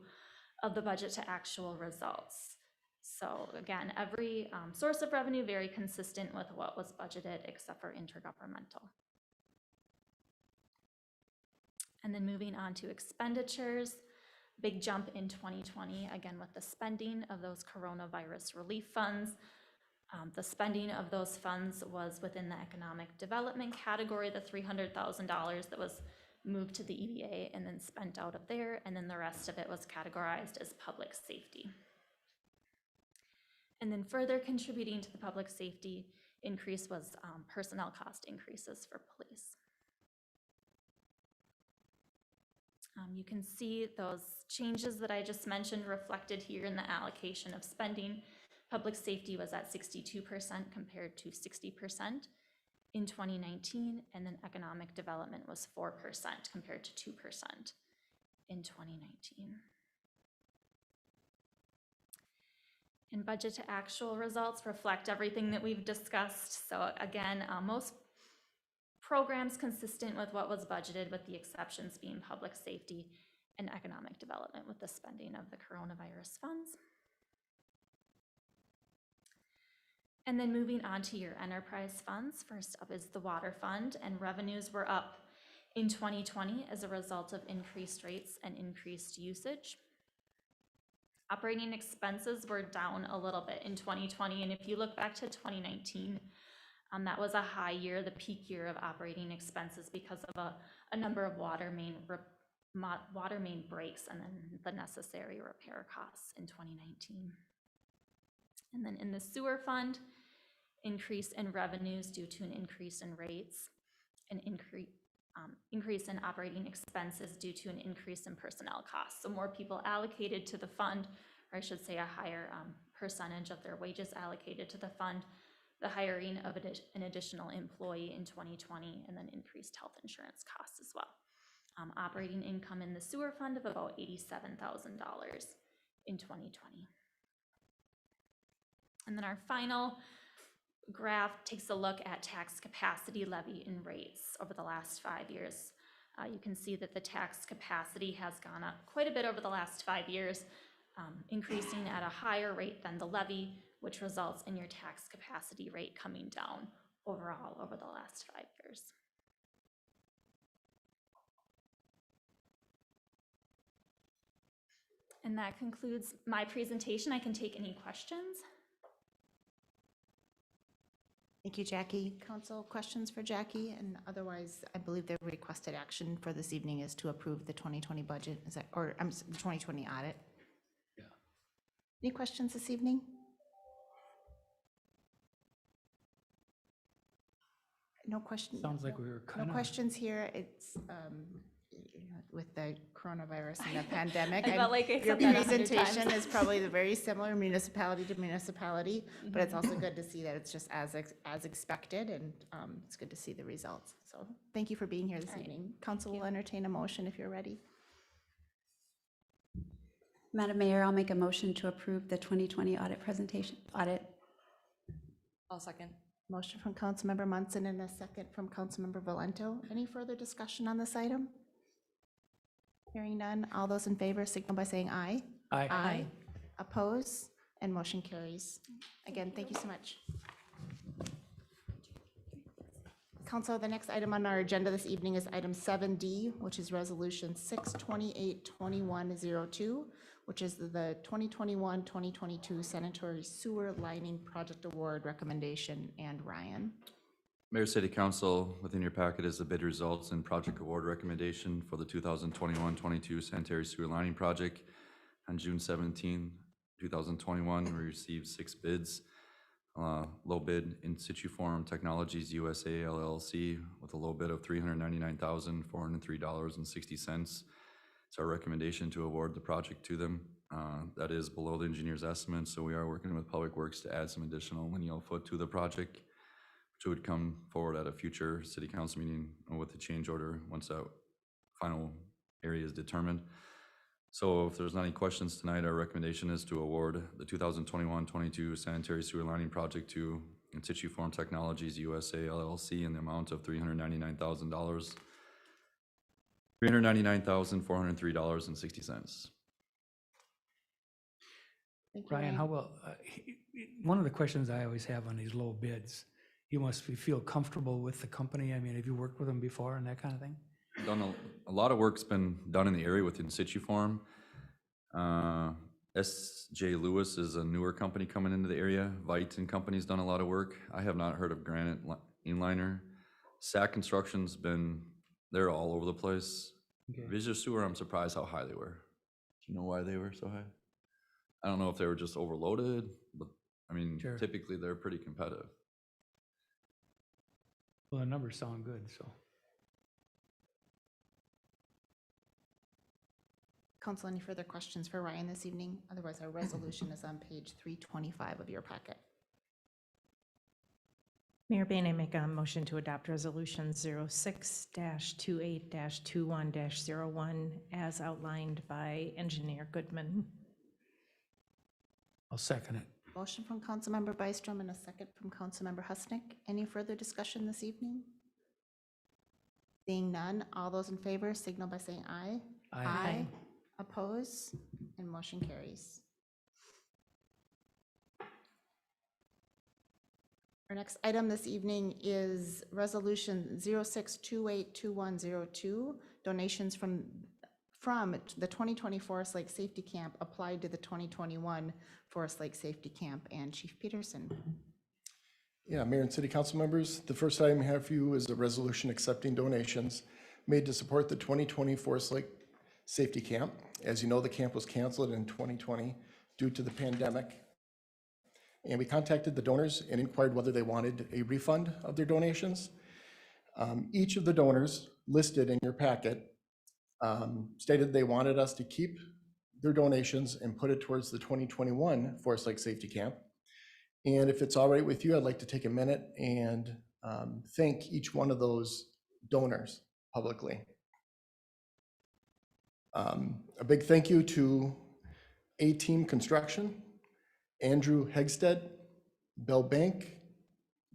of the budget to actual results. So again, every source of revenue very consistent with what was budgeted except for intergovernmental. And then moving on to expenditures, big jump in 2020, again with the spending of those coronavirus relief funds. The spending of those funds was within the economic development category, the $300,000 that was moved to the EDA and then spent out of there, and then the rest of it was categorized as public safety. And then further contributing to the public safety increase was personnel cost increases for police. You can see those changes that I just mentioned reflected here in the allocation of spending. Public safety was at 62% compared to 60% in 2019, and then economic development was 4% compared to 2% in 2019. And budget to actual results reflect everything that we've discussed. So again, most programs consistent with what was budgeted, with the exceptions being public safety and economic development with the spending of the coronavirus funds. And then moving on to your enterprise funds, first up is the water fund, and revenues were up in 2020 as a result of increased rates and increased usage. Operating expenses were down a little bit in 2020, and if you look back to 2019, that was a high year, the peak year of operating expenses because of a number of water main breaks and then the necessary repair costs in 2019. And then in the sewer fund, increase in revenues due to an increase in rates, an increase in operating expenses due to an increase in personnel costs. So more people allocated to the fund, or I should say a higher percentage of their wages allocated to the fund, the hiring of an additional employee in 2020, and then increased health insurance costs as well. Operating income in the sewer fund of about $87,000 in 2020. And then our final graph takes a look at tax capacity levy and rates over the last 5 years. You can see that the tax capacity has gone up quite a bit over the last 5 years, increasing at a higher rate than the levy, which results in your tax capacity rate coming down overall over the last 5 years. And that concludes my presentation. I can take any questions. Thank you, Jackie. Council, questions for Jackie? And otherwise, I believe the requested action for this evening is to approve the 2020 budget, is that, or the 2020 audit? Yeah. Any questions this evening? No questions. Sounds like we were kind of. No questions here. It's with the coronavirus and the pandemic. I felt like I Your said that 100 presentation times. is probably the very similar municipality to municipality, but it's also good to see that it's just as expected, and it's good to see the results. So thank you for being here this evening. Council will entertain a motion if you're ready. Madam Mayor, I'll make a motion to approve the 2020 audit presentation. I'll second. Motion from Councilmember Munson and a second from Councilmember Valento. Any further discussion on this item? Hearing none, all those in favor signal by saying aye. Aye. Oppose, and motion carries. Again, thank you so much. Council, the next item on our agenda this evening is item 7D, which is Resolution 628-2102, which is the 2021-2022 Sanitary Sewer Lining Project Award Recommendation. And Ryan. Mayor, City Council, within your packet is the bid results and project award recommendation for the 2021-22 Sanitary Sewer Lining Project. On June 17, 2021, we received 6 bids. Low bid, In Situ Forum Technologies USA LLC with a low bid of $399,403.60. It's our recommendation to award the project to them. That is below the engineer's estimate, so we are working with Public Works to add some additional lineal foot to the project, which would come forward at a future city council meeting with the change order once that final area is determined. So if there's not any questions tonight, our recommendation is to award the 2021-22 sanitary sewer lining project to In Situ Form Technologies USA LLC in the amount of $399,403.60. Thank you, Ryan, how well, one of the questions I always have on these low bids, you must feel comfortable with the company. I mean, have you worked with them before and that kind of thing? Done a lot of work's been done in the area with In Situ Form. S.J. Lewis is a newer company coming into the area. Vite and Company's done a lot of work. I have not heard of Granite Inliner. SAC Construction's they're all over the place. Okay. Visual Sewer, I'm surprised how high they were. Do you know why they were so high? I don't know if they were just overloaded, but I mean, Sure. typically they're pretty competitive. Well, the numbers sound good, so. Council, any further questions for Ryan this evening? Otherwise, our resolution is on page 325 of your packet. Mayor Bain, I make a motion to adopt Resolution 06-28-21-01 as outlined by Engineer Goodman. I'll second it. Motion from Councilmember Byström and a second from Councilmember Husnick. Any further discussion this evening? Seeing none, all those in favor signal by saying aye. Aye. Oppose, and motion carries. Our next item this evening is Resolution 06282102, donations from the 2020 Forest Lake Safety Camp applied to the 2021 Forest Lake Safety Camp. And Chief Peterson. Yeah, Mayor and City Council members, the first item I have for you is a resolution accepting donations made to support the 2020 Forest Lake Safety Camp. As you know, the camp was canceled in 2020 due to the pandemic. And we contacted the donors and inquired whether they wanted a refund of their donations. Each of the donors listed in your packet stated they wanted us to keep their donations and put it towards the 2021 Forest Lake Safety Camp. And if it's all right with you, I'd like to take a minute and thank each one of those donors publicly. A big thank you to A-Team Construction, Andrew Hegsted, Bell Bank,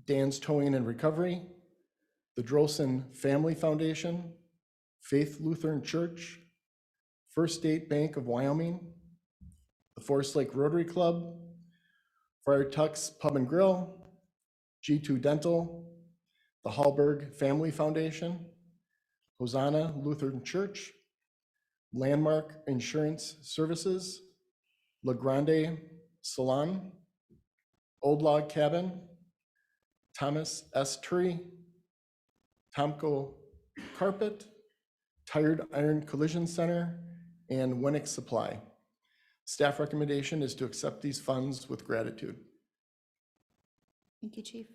Dan's Towing and Recovery, the Drosen Family Foundation, Faith Lutheran Church, First State Bank of Wyoming, the Forest Lake Rotary Club, Friar Tuck's Pub and Grill, G2 Dental, the Hallberg Family Foundation, Hosanna Lutheran Church, Landmark Insurance Services, La Grande Salon, Old Log Cabin, Thomas S. Tree, Tomco Carpet, Tired Iron Collision Center, and Winnick Supply. Staff recommendation is to accept these funds with gratitude. Thank you, Chief.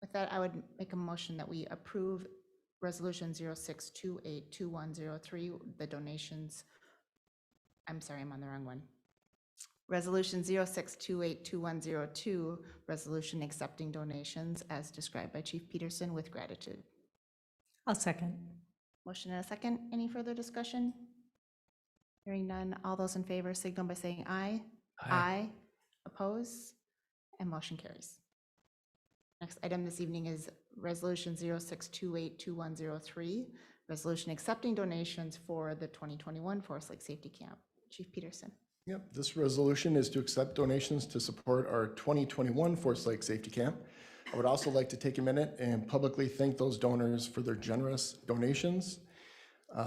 With that, I would make a motion that we approve Resolution 06282103, the donations. I'm sorry, I'm on the wrong one. Resolution 06282102, resolution accepting donations as described by Chief Peterson with gratitude. I'll second. Motion and a second. Any further discussion? Hearing none, all those in favor signal by saying aye. Aye. Oppose, and motion carries. Next item this evening is Resolution 06282103, resolution accepting donations for the 2021 Forest Lake Safety Camp. Chief Peterson. Yep, this resolution is to accept donations to support our 2021 Forest Lake Safety Camp. I would also like to take a minute and publicly thank those donors for their generous donations.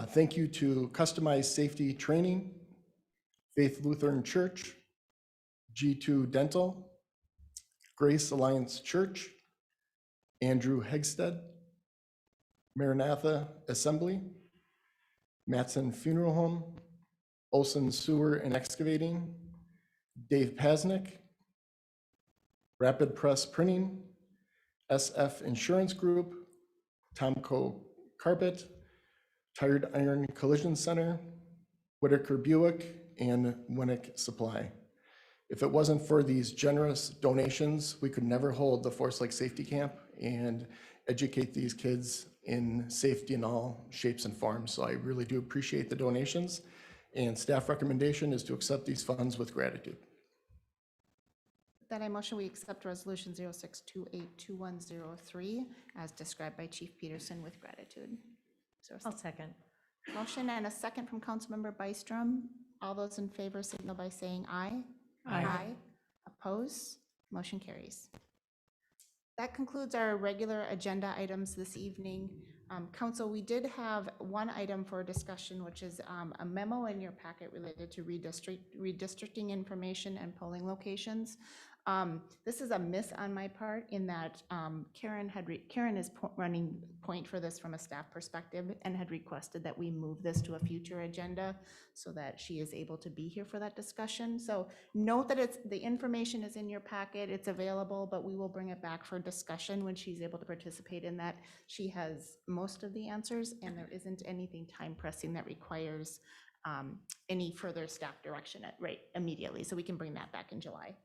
Thank you to Customized Safety Training, Faith Lutheran Church, G2 Dental, Grace Alliance Church, Andrew Hegsted, Maranatha Assembly, Matson Funeral Home, Olson Sewer and Excavating, Dave Pasnick, Rapid Press Printing, SF Insurance Group, Tomco Carpet, Tired Iron Collision Center, Whitaker Buick, and Winnick Supply. If it wasn't for these generous donations, we could never hold the Forest Lake Safety Camp and educate these kids in safety in all shapes and forms. So I really do appreciate the donations, and staff recommendation is to accept these funds with gratitude. With that, I motion we accept Resolution 06282103 as described by Chief Peterson with gratitude. Is there a I'll second. motion and a second from Councilmember Byström? All those in favor signal by saying aye. Aye. Oppose? Motion carries. That concludes our regular agenda items this evening. Council, we did have one item for discussion, which is a memo in your packet related to redistricting information and polling locations. This is a miss on my part in that Karen is running point for this from a staff perspective and had requested that we move this to a future agenda so that she is able to be here for that discussion. So note that the information is in your packet, it's available, but we will bring it back for discussion when she's able to participate in that. She has most of the answers and there isn't anything time pressing that requires any further staff direction immediately. So we can bring that back in July.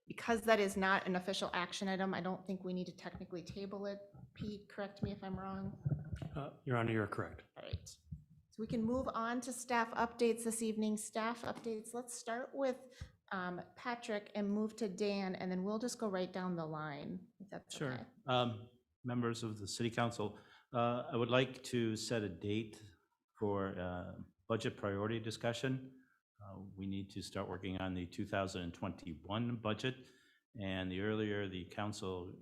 Because that is not an official action item, I don't think we need to technically table it. Pete, correct me if I'm wrong. Your Honor, you're correct. All right. So we can move on to staff updates this evening. Staff updates, let's start with Patrick and move to Dan, and then we'll just go right down the line, if that's okay. Sure. Members of the City Council, I would like to set a date for budget priority discussion. We need to start working on the 2021 budget, and the earlier the council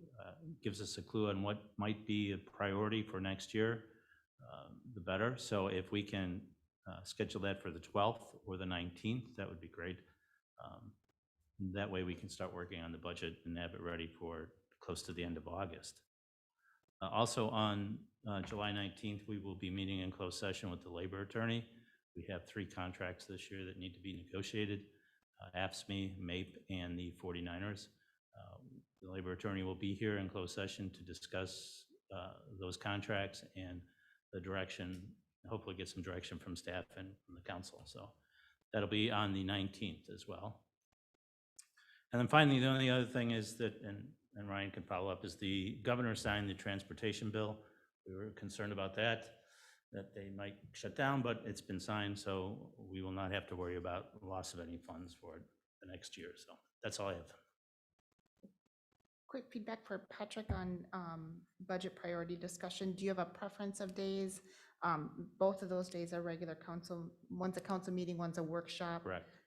gives us a clue on what might be a priority for next year, the better. So if we can schedule that for the 12th or the 19th, that would be great. That way we can start working on the budget and have it ready for close to the end of August. Also on July 19th, we will be meeting in closed session with the labor attorney. We have 3 contracts this year that need to be negotiated, AFSCME, MAPE, and the 49ers. The labor attorney will be here in closed session to discuss those contracts and the direction, hopefully get some direction from staff and from the council. So that'll be on the 19th as well. And then finally, the only other thing is that, and Ryan can follow up, is the governor signed the transportation bill. We were concerned about that they might shut down, but it's been signed, so we will not have to worry about loss of any funds for the next year. So that's all I have. Quick feedback for Patrick on budget priority discussion. Do you have a preference of days? Both of those days are regular council. One's a council meeting, one's a workshop. Correct.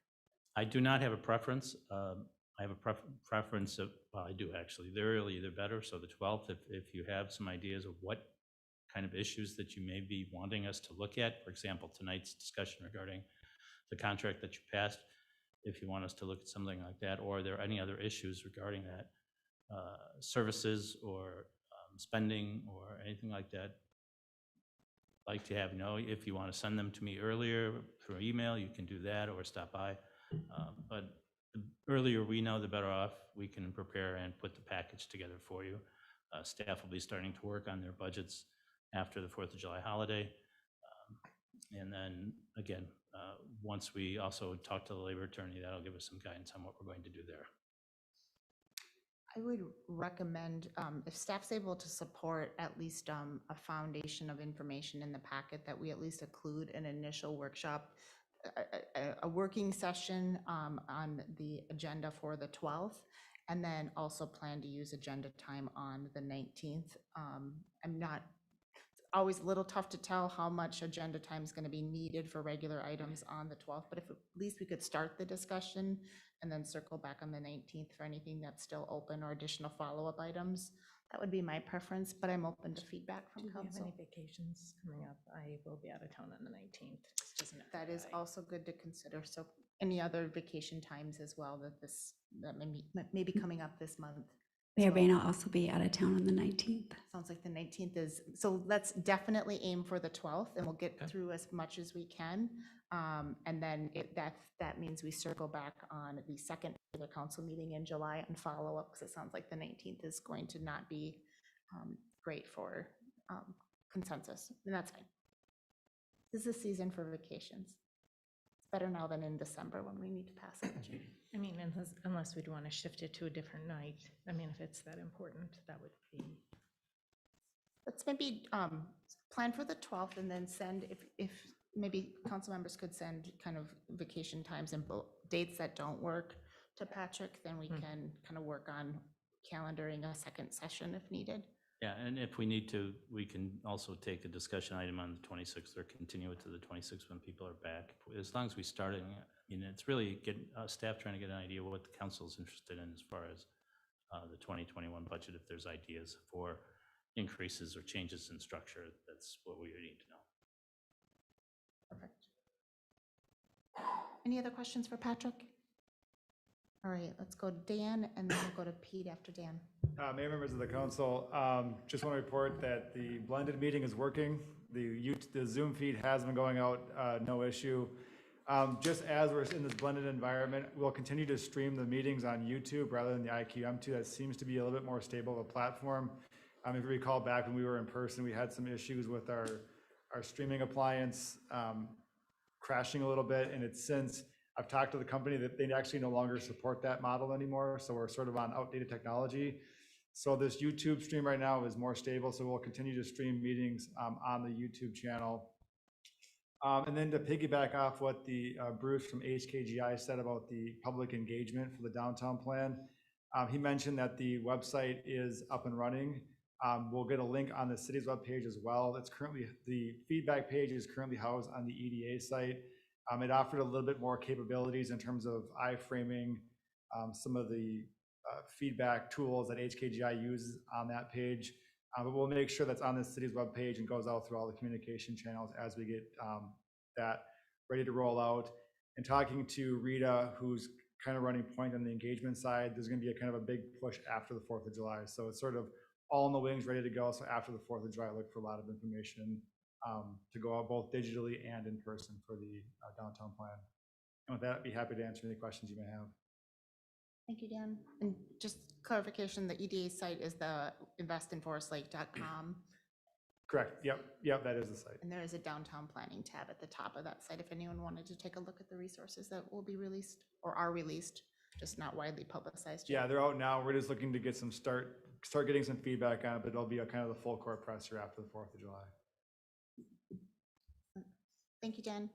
I do not have a preference. I have a preference of, well, I do actually. The earlier the better. So the 12th, if you have some ideas of what kind of issues that you may be wanting us to look at. For example, tonight's discussion regarding the contract that you passed, if you want us to look at something like that, or are there any other issues regarding that, services or spending or anything like that, I'd like to have if you want to send them to me earlier through email, you can do that or stop by. But the earlier we know, the better off we can prepare and put the package together for you. Staff will be starting to work on their budgets after the 4th of July holiday. And then again, once we also talk to the labor attorney, that'll give us some guidance on what we're going to do there. I would recommend, if staff's able to support at least a foundation of information in the packet, that we at least include an initial workshop, a working session on the agenda for the 12th, And then also plan to use agenda time on the 19th. I'm not, always a little tough to tell how much agenda time is going to be needed for regular items on the 12th, but if at least we could start the discussion and then circle back on the 19th for anything that's still open or additional follow-up items, that would be my preference, but I'm open to feedback from Do we have council. any vacations coming up? I will be out of town on the 19th. Just doesn't That is FYI. also good to consider. So any other vacation times as well that may be coming up this month? Mayor Bain will also be out of town on the 19th. Sounds like the 19th is, so let's definitely aim for the 12th and we'll get through as much as we can. And then that means we circle back on the second regular council meeting in July and follow up, because it sounds like the 19th is going to not be great for consensus, and that's fine. This is a season for vacations. It's better now than in December when we need to pass a budget. I mean, unless we'd want to shift it to a different night. I mean, if it's that important, that would be. Let's maybe plan for the 12th and then send, if maybe council members could send kind of vacation times and dates that don't work to Patrick, then we can kind of work on calendaring a second session if needed. Yeah, and if we need to, we can also take a discussion item on the 26th or continue it to the 26th when people are back. As long as we start it, it's really staff trying to get an idea of what the council is interested in as far as the 2021 budget. If there's ideas for increases or changes in structure, that's what we need to know. Perfect. Any other questions for Patrick? All right, let's go to Dan and then we'll go to Pete after Dan. Mayor, members of the council, just want to report that the blended meeting is working. The Zoom feed has been going out, no issue. Just as we're in this blended environment, we'll continue to stream the meetings on YouTube rather than the IQM2. That seems to be a little bit more stable of a platform. If you recall back when we were in person, we had some issues with our streaming appliance crashing a little bit, and it's since I've talked to the company that they actually no longer support that model anymore, so we're sort of on outdated technology. So this YouTube stream right now is more stable, so we'll continue to stream meetings on the YouTube channel. And then to piggyback off what the Bruce from HKGI said about the public engagement for the downtown plan, he mentioned that the website is up and running. We'll get a link on the city's webpage as well. It's currently, the feedback page is currently housed on the EDA site. It offered a little bit more capabilities in terms of iframing, some of the feedback tools that HKGI uses on that page. But we'll make sure that's on the city's webpage and goes out through all the communication channels as we get that ready to roll out. And talking to Rita, who's kind of running point on the engagement side, there's going to be a kind of a big push after the 4th of July. So it's sort of all in the wings, ready to go. So after the 4th of July, I look for a lot of information to go out both digitally and in person for the downtown plan. And with that, I'd be happy to answer any questions you may have. Thank you, Dan. And just clarification, the EDA site is the investinforestlake.com. Correct. Yep, that is the site. And there is a downtown planning tab at the top of that site if anyone wanted to take a look at the resources that will be released or are released, just not widely publicized yet. Yeah, they're out now. We're just looking to get some start getting some feedback on it, but it'll be a kind of the full court press here after the 4th of July. Thank you, Dan.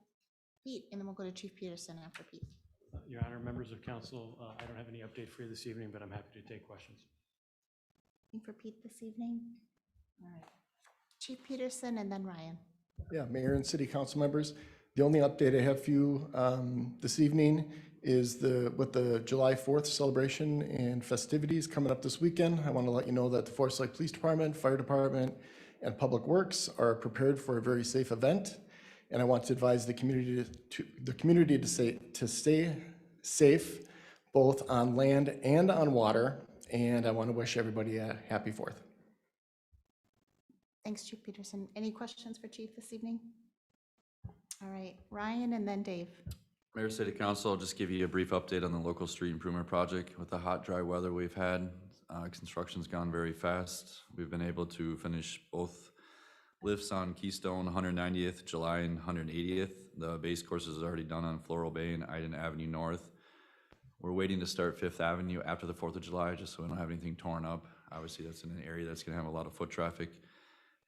Pete, and then we'll go to Chief Peterson after Pete. Your Honor, members of council, I don't have any update for you this evening, but I'm happy to take questions. Anything for Pete this evening? All right. Chief Peterson and then Ryan. Yeah, Mayor and City Council members. The only update I have for you this evening is with the July 4th celebration and festivities coming up this weekend. I want to let you know that the Forest Lake Police Department, Fire Department, and Public Works are prepared for a very safe event. And I want to advise the community to stay safe, both on land and on water. And I want to wish everybody a happy 4th. Thanks, Chief Peterson. Any questions for Chief this evening? All right, Ryan and then Dave. Mayor, City Council, I'll just give you a brief update on the local street improvement project. With the hot, dry weather we've had, construction's gone very fast. We've been able to finish both lifts on Keystone 190th, July and 180th. The base course is already done on Floral Bay and Iden Avenue North. We're waiting to start 5th Avenue after the 4th of July, just so we don't have anything torn up. Obviously, that's in an area that's gonna have a lot of foot traffic.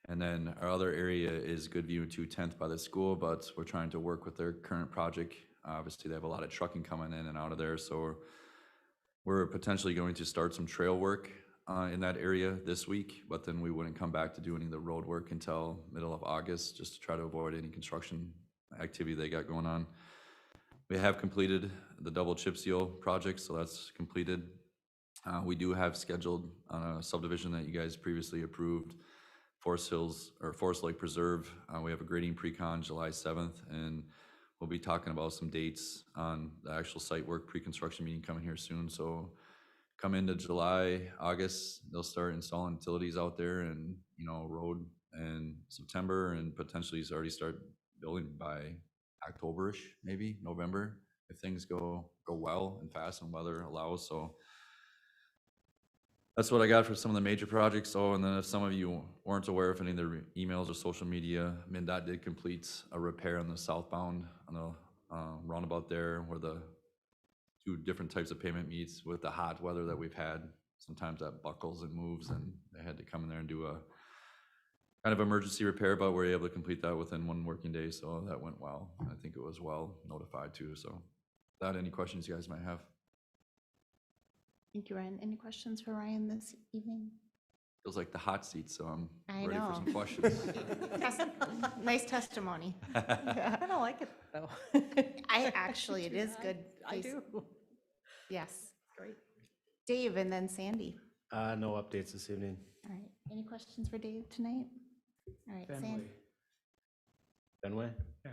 And then our other area is Goodview and 210th by the school, but we're trying to work with their current project. Obviously, they have a lot of trucking coming in and out of there, so We're potentially going to start some trail work in that area this week, but then we wouldn't come back to do any of the road work until middle of August, just to try to avoid any construction activity they got going on. We have completed the double chip seal project, so that's completed. We do have scheduled on a subdivision that you guys previously approved, Forest Hills, or Forest Lake Preserve. We have a grading pre-con July 7th, and we'll be talking about some dates on the actual site work pre-construction meeting coming here soon. So come into July, August, they'll start installing utilities out there, and, you know, road in September, and potentially already start building by October-ish, maybe November, if things go well and fast and weather allows. So that's what I got for some of the major projects. So, and then if some of you weren't aware of any of the emails or social media, MnDOT did complete a repair on the southbound on the roundabout there, where the two different types of pavement meets. With the hot weather that we've had, sometimes that buckles and moves, and they had to come in there and do a kind of emergency repair, but we're able to complete that within 1 working day, so that went well. I think it was well notified too. So without any questions you guys might have. Thank you, Ryan. Any questions for Ryan this evening? Feels like the hot seat, so I'm I ready know. for some questions. Nice testimony. I kind of like it, though. It is good. I Please. do. Yes. Great. Dave and then Sandy. No updates this evening. All right. Any questions for Dave tonight? All right, Sandy. Fenway? Yeah.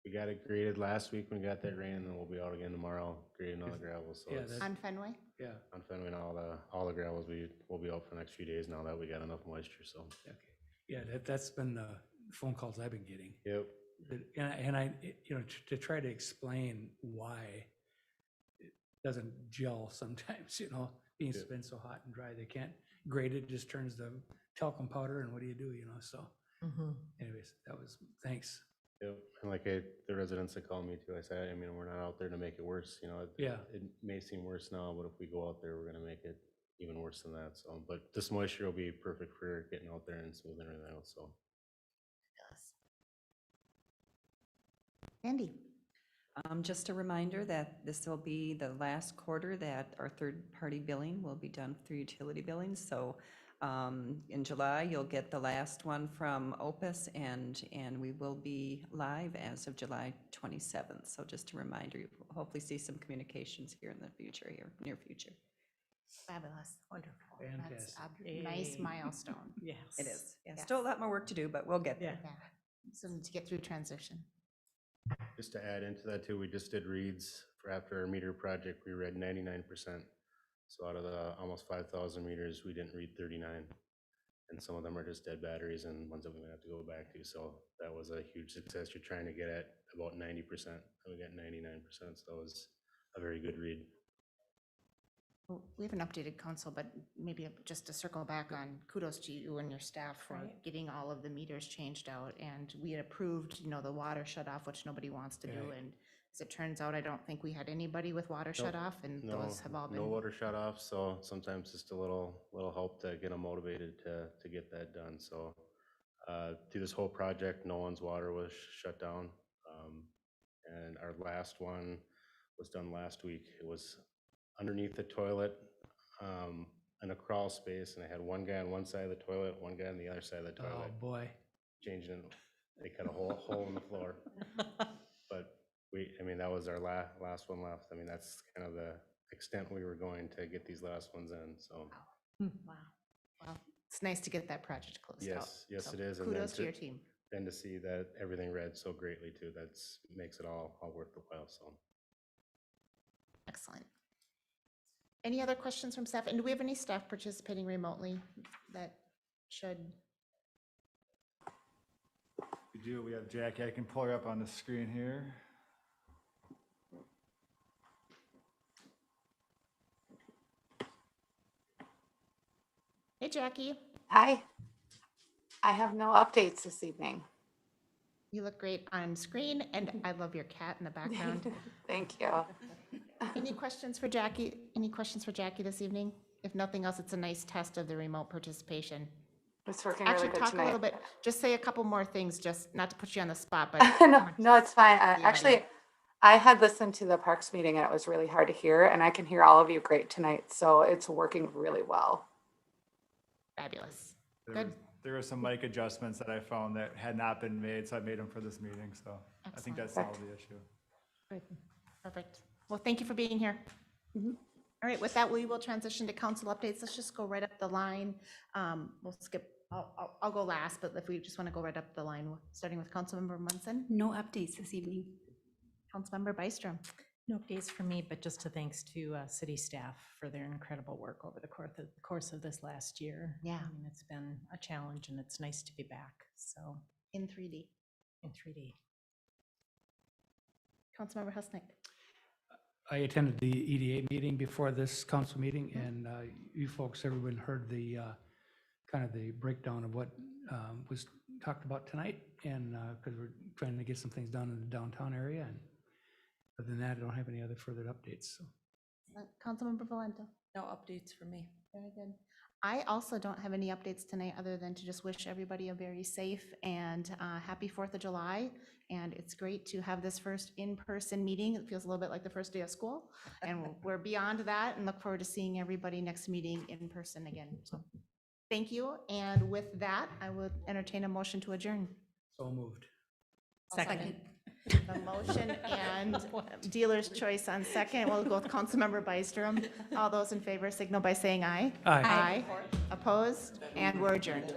We got it graded last week when we got that rain, and then we'll be out again tomorrow grading all the gravel. So Yeah, it's On Fenway? Yeah. on Fenway, and all the gravels will be out for the next few days now that we got enough moisture. So Okay. Yeah, that's been the phone calls I've been getting. yep. And I, you know, to try to explain why it doesn't gel sometimes, you know, being it's been so hot and dry, they can't grade it, just turns the talcum powder, and what do, you know, so anyways, thanks. Yep. And like the residents that called me too, I said, I mean, we're not out there to make it worse. You know, Yeah. it may seem worse now, but if we go out there, we're gonna make it even worse than that. So, but this moisture will be perfect for getting out there and smoothing everything out. So. Sandy. Just a reminder that this will be the last quarter that our third-party billing will be done through utility billing. So in July, you'll get the last one from Opus, and we will be live as of July 27th. So just a reminder, you'll hopefully see some communications here in the future, near future. Fabulous. Wonderful. That's Fantastic. a nice milestone. Yes. It is. Yeah, Yes. still a lot more work to do, but we'll get there. Yeah. So need to get through transition. Just to add into that too, we just did reads for after our meter project, we read 99%. So out of the almost 5,000 meters, we didn't read 39. And some of them are just dead batteries and ones that we might have to go back to. So that was a huge success. You're trying to get at about 90%, and we got 99%. So that was a very good read. Well, we have an updated council, but maybe just to circle back on kudos to you and your staff for Right. getting all of the meters changed out. And we had approved, you know, the water shut off, which nobody wants to do. Right. And as it turns out, I don't think we had anybody with water shut Nope. off, and No, those have all no been. water shut off. So sometimes just a little help to get them motivated to get that done. So through this whole project, no one's water was shut down. And our last one was done last week. It was underneath the toilet in a crawl space, and I had one guy on one side of the toilet, one guy on the other side of the Oh, toilet, boy. changing it. They cut a hole in the floor. But I mean, that was our last one left. I mean, that's kind of the extent we were going to get these last ones in, so. Wow. Well, it's nice to get that project closed out. Yes, So it is. And then kudos to your team. Then to see that everything read so greatly too, makes it all worth the while, so. Excellent. Any other questions from staff? And do we have any staff participating remotely that should? We do, we have Jackie. I can pull her up on the screen here. Hey, Jackie, Hi. I have no updates this evening. you look great on screen, and I love your cat in the background. Thank you. Any questions for Jackie? Any questions for Jackie this evening? If nothing else, it's a nice test of the remote participation. It's working really Actually, good talk a little tonight. bit, just say a couple more things, just not to put you on the spot, but. No, it's fine. Actually, I had listened to the Parks meeting and it was really hard to hear, and I can hear all of you great tonight, so it's working really well. Fabulous. There Good. was- There were some mic adjustments that I found that had not been made, so I made them for this meeting, so I think that Excellent. solved the issue. Great. Perfect. Well, thank you for being here. All right, with that, we will transition to council updates. Let's just go right up the line. We'll skip, I'll go last, but if we just want to go right up the line, starting with Councilmember Munson, No updates this evening. Councilmember Byström. No updates from me, but just a thanks to city staff for their incredible work over the course of this last year. Yeah. I mean, it's been a challenge and it's nice to be back, so, In 3D. in 3D. Councilmember Husnick. I attended the EDA meeting before this council meeting, and you folks, everyone heard the kind of the breakdown of what was talked about tonight, and because we're trying to get some things done in the downtown area, and other than that, I don't have any other further updates. So. Councilmember Valento. No updates for me. Very good. I also don't have any updates tonight other than to just wish everybody a very safe and happy 4th of July. And it's great to have this first in-person meeting. It feels a little bit like the first day of school. And we're beyond that and look forward to seeing everybody next meeting in person again. So thank you. And with that, I would entertain a motion to adjourn. So moved. Second. The motion and dealer's choice on second. We'll go with Councilmember Byström. All those in favor signal by saying aye. Aye. Aye. Opposed? And we're adjourned.